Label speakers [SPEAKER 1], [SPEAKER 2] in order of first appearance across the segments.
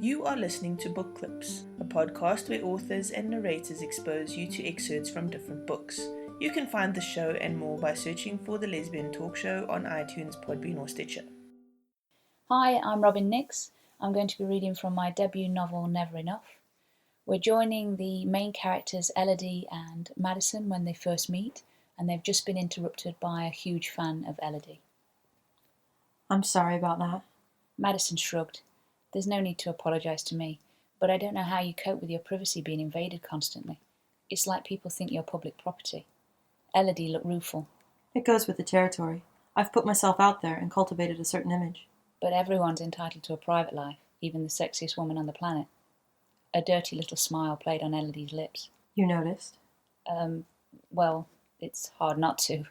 [SPEAKER 1] You are listening to Book Clips, a podcast where authors and narrators expose you to excerpts from different books. You can find the show and more by searching for The Lesbian Talk Show on iTunes, Podbean or Stitcher.
[SPEAKER 2] Hi, I'm Robyn Nyx. I'm going to be reading from my debut novel, Never Enough. We're joining the main characters Elodie and Madison when they first meet, and they've just been interrupted by a huge fan of Elodie.
[SPEAKER 3] I'm sorry about that.
[SPEAKER 2] Madison shrugged. There's no need to apologise to me, but I don't know how you cope with your privacy being invaded constantly. It's like people think you're public property. Elodie looked rueful.
[SPEAKER 3] It goes with the territory. I've put myself out there and cultivated a certain image.
[SPEAKER 2] But everyone's entitled to a private life, even the sexiest woman on the planet. A dirty little smile played on Elodie's lips.
[SPEAKER 3] You noticed?
[SPEAKER 2] Well, it's hard not to.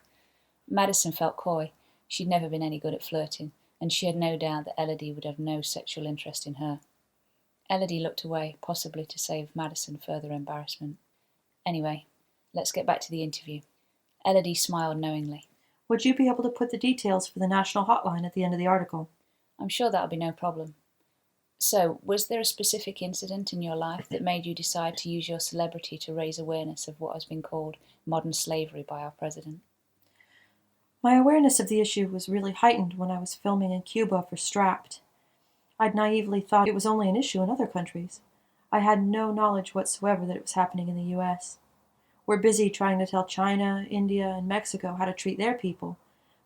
[SPEAKER 2] Madison felt coy. She'd never been any good at flirting, and she had no doubt that Elodie would have no sexual interest in her. Elodie looked away, possibly to save Madison further embarrassment. Anyway, let's get back to the interview. Elodie smiled knowingly.
[SPEAKER 3] Would you be able to put the details for the national hotline at the end of the article?
[SPEAKER 2] I'm sure that'll be no problem. So, was there a specific incident in your life that made you decide to use your celebrity to raise awareness of what has been called modern slavery by our president?
[SPEAKER 3] My awareness of the issue was really heightened when I was filming in Cuba for Strapped. I'd naively thought it was only an issue in other countries. I had no knowledge whatsoever that it was happening in the U.S. We're busy trying to tell China, India, and Mexico how to treat their people,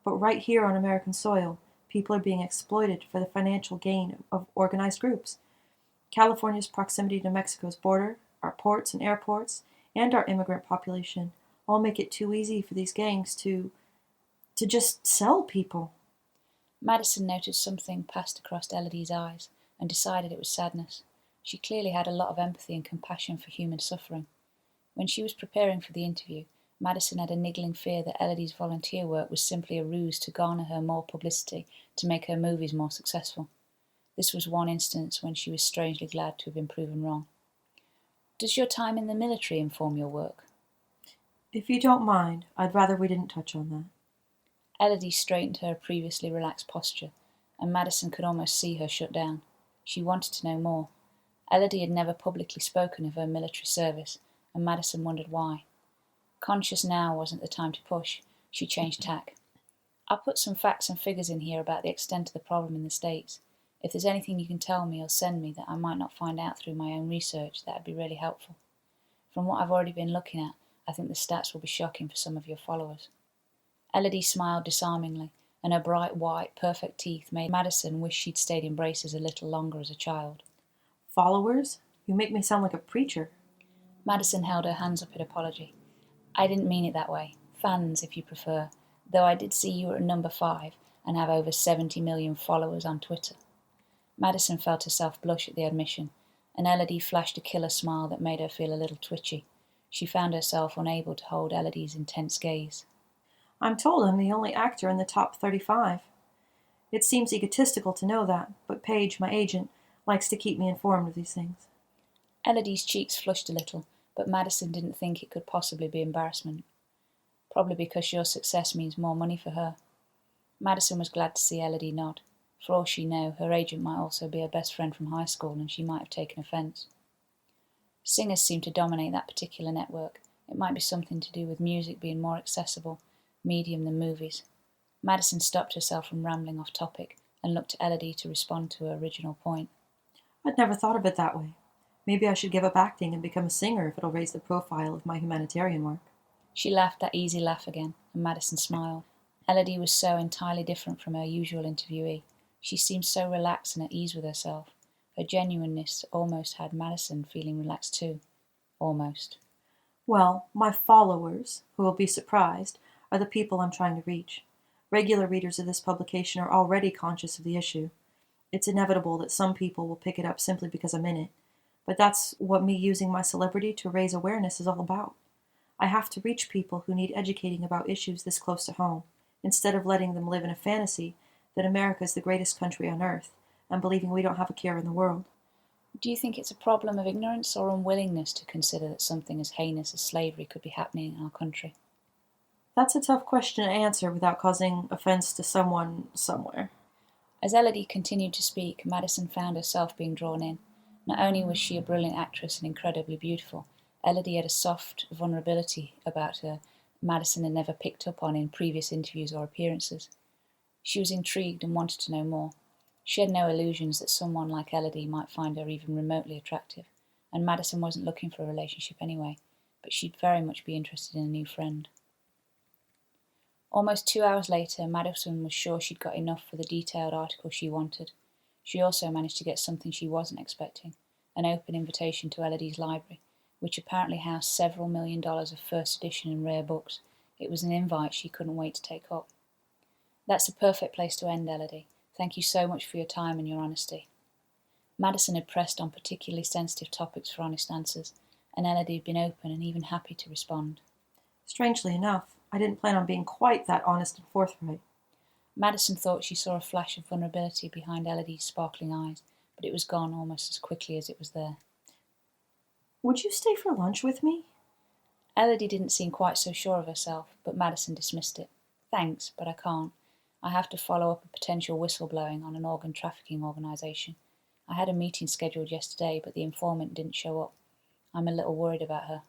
[SPEAKER 3] but right here on American soil, people are being exploited for the financial gain of organized groups. California's proximity to Mexico's border, our ports and airports, and our immigrant population all make it too easy for these gangs to just sell people.
[SPEAKER 2] Madison noticed something passed across Elodie's eyes and decided it was sadness. She clearly had a lot of empathy and compassion for human suffering. When she was preparing for the interview, Madison had a niggling fear that Elodie's volunteer work was simply a ruse to garner her more publicity to make her movies more successful. This was one instance when she was strangely glad to have been proven wrong. Does your time in the military inform your work?
[SPEAKER 3] If you don't mind, I'd rather we didn't touch on that.
[SPEAKER 2] Elodie straightened her previously relaxed posture, and Madison could almost see her shut down. She wanted to know more. Elodie had never publicly spoken of her military service, and Madison wondered why. Conscious now wasn't the time to push, she changed tack. I'll put some facts and figures in here about the extent of the problem in the States. If there's anything you can tell me or send me that I might not find out through my own research, that'd be really helpful. From what I've already been looking at, I think the stats will be shocking for some of your followers. Elodie smiled disarmingly, and her bright white, perfect teeth made Madison wish she'd stayed in braces a little longer as a child.
[SPEAKER 3] Followers? You make me sound like a preacher.
[SPEAKER 2] Madison held her hands up in apology. I didn't mean it that way. Fans, if you prefer, though I did see you were at number 5 and have over 70 million followers on Twitter. Madison felt herself blush at the admission, and Elodie flashed a killer smile that made her feel a little twitchy. She found herself unable to hold Elodie's intense gaze.
[SPEAKER 3] I'm told I'm the only actor in the top 35. It seems egotistical to know that, but Paige, my agent, likes to keep me informed of these things.
[SPEAKER 2] Elodie's cheeks flushed a little, but Madison didn't think it could possibly be embarrassment. Probably because your success means more money for her. Madison was glad to see Elodie nod. For all she knew, her agent might also be her best friend from high school, and she might have taken offence. Singers seem to dominate that particular network. It might be something to do with music being more accessible medium than movies. Madison stopped herself from rambling off topic and looked at Elodie to respond to her original point.
[SPEAKER 3] I'd never thought of it that way. Maybe I should give up acting and become a singer if it'll raise the profile of my humanitarian work.
[SPEAKER 2] She laughed that easy laugh again, and Madison smiled. Elodie was so entirely different from her usual interviewee. She seemed so relaxed and at ease with herself. Her genuineness almost had Madison feeling relaxed too. Almost.
[SPEAKER 3] Well, my followers, who will be surprised, are the people I'm trying to reach. Regular readers of this publication are already conscious of the issue. It's inevitable that some people will pick it up simply because I'm in it, but that's what me using my celebrity to raise awareness is all about. I have to reach people who need educating about issues this close to home, instead of letting them live in a fantasy that America is the greatest country on earth, and believing we don't have a care in the world.
[SPEAKER 2] Do you think it's a problem of ignorance or unwillingness to consider that something as heinous as slavery could be happening in our country?
[SPEAKER 3] That's a tough question to answer without causing offense to someone somewhere.
[SPEAKER 2] As Elodie continued to speak, Madison found herself being drawn in. Not only was she a brilliant actress and incredibly beautiful, Elodie had a soft vulnerability about her Madison had never picked up on in previous interviews or appearances. She was intrigued and wanted to know more. She had no illusions that someone like Elodie might find her even remotely attractive, and Madison wasn't looking for a relationship anyway, but she'd very much be interested in a new friend. Almost 2 hours later, Madison was sure she'd got enough for the detailed article she wanted. She also managed to get something she wasn't expecting, an open invitation to Elodie's library, which apparently housed several $1 million of first edition and rare books. It was an invite she couldn't wait to take up. That's a perfect place to end, Elodie. Thank you so much for your time and your honesty. Madison had pressed on particularly sensitive topics for honest answers, and Elodie had been open and even happy to respond.
[SPEAKER 3] Strangely enough, I didn't plan on being quite that honest and forthright.
[SPEAKER 2] Madison thought she saw a flash of vulnerability behind Elodie's sparkling eyes, but it was gone almost as quickly as it was there.
[SPEAKER 3] Would you stay for lunch with me?
[SPEAKER 2] Elodie didn't seem quite so sure of herself, but Madison dismissed it. Thanks, but I can't. I have to follow up a potential whistleblowing on an organ trafficking organisation. I had a meeting scheduled yesterday, but the informant didn't show up. I'm a little worried about her.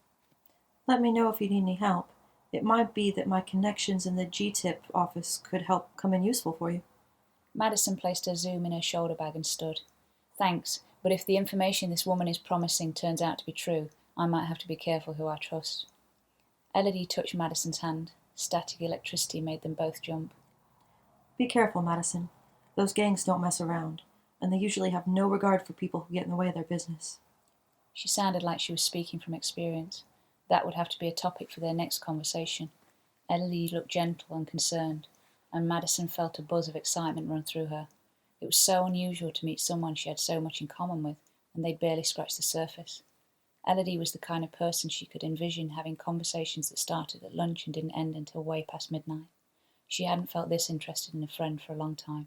[SPEAKER 3] Let me know if you need any help. It might be that my connections in the GTIP office could help come in useful for you.
[SPEAKER 2] Madison placed her Zoom in her shoulder bag and stood. Thanks, but if the information this woman is promising turns out to be true, I might have to be careful who I trust. Elodie touched Madison's hand. Static electricity made them both jump.
[SPEAKER 3] Be careful, Madison. Those gangs don't mess around, and they usually have no regard for people who get in the way of their business.
[SPEAKER 2] She sounded like she was speaking from experience. That would have to be a topic for their next conversation. Elodie looked gentle and concerned, and Madison felt a buzz of excitement run through her. It was so unusual to meet someone she had so much in common with, and they'd barely scratched the surface. Elodie was the kind of person she could envision having conversations that started at lunch and didn't end until way past midnight. She hadn't felt this interested in a friend for a long time.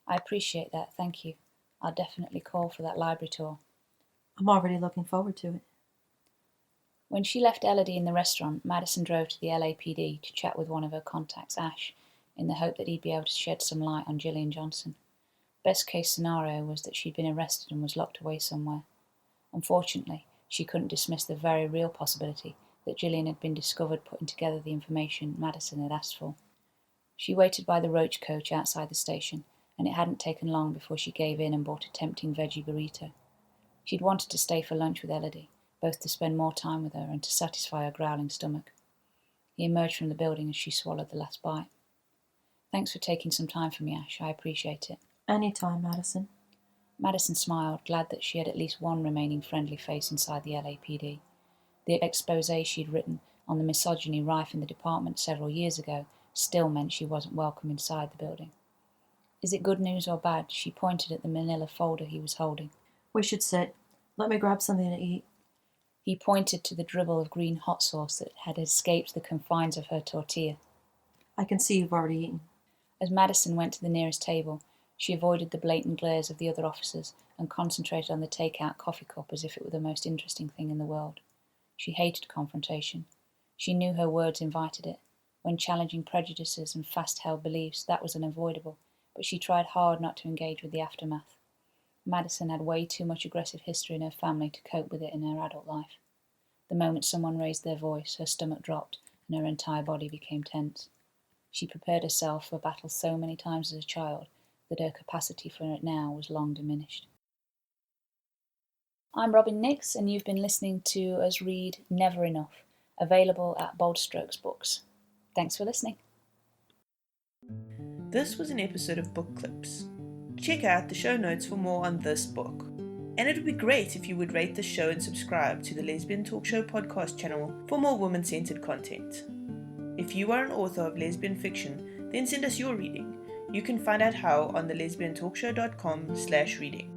[SPEAKER 2] I appreciate that, thank you. I'll definitely call for that library tour.
[SPEAKER 3] I'm already looking forward to it.
[SPEAKER 2] When she left Elodie in the restaurant, Madison drove to the LAPD to chat with one of her contacts, Ash, in the hope that he'd be able to shed some light on Gillian Johnson. Best case scenario was that she'd been arrested and was locked away somewhere. Unfortunately, she couldn't dismiss the very real possibility that Gillian had been discovered putting together the information Madison had asked for. She waited by the roach coach outside the station, and it hadn't taken long before she gave in and bought a tempting veggie burrito. She'd wanted to stay for lunch with Elodie, both to spend more time with her and to satisfy her growling stomach. He emerged from the building as she swallowed the last bite. Thanks for taking some time for me, Ash. I appreciate it.
[SPEAKER 3] Anytime, Madison.
[SPEAKER 2] Madison smiled, glad that she had at least one remaining friendly face inside the LAPD. The exposé she'd written on the misogyny rife in the department several years ago still meant she wasn't welcome inside the building. Is it good news or bad? She pointed at the manila folder he was holding.
[SPEAKER 3] We should sit. Let me grab something to eat.
[SPEAKER 2] He pointed to the dribble of green hot sauce that had escaped the confines of her tortilla.
[SPEAKER 3] I can see you've already eaten.
[SPEAKER 2] As Madison went to the nearest table, she avoided the blatant glares of the other officers and concentrated on the take-out coffee cup as if it were the most interesting thing in the world. She hated confrontation. She knew her words invited it. When challenging prejudices and fast-held beliefs, that was unavoidable, but she tried hard not to engage with the aftermath. Madison had way too much aggressive history in her family to cope with it in her adult life. The moment someone raised their voice, her stomach dropped and her entire body became tense. She prepared herself for battle so many times as a child that her capacity for it now was long diminished. I'm Robyn Nyx, and you've been listening to us read Never Enough, available at Bold Strokes Books. Thanks for listening.
[SPEAKER 1] This was an episode of Book Clips. Check out the show notes for more on this book. And it would be great if you would rate the show and subscribe to the Lesbian Talk Show podcast channel for more woman-centered content. If you are an author of lesbian fiction, then send us your reading. You can find out how on the lesbiantalkshow.com/reading.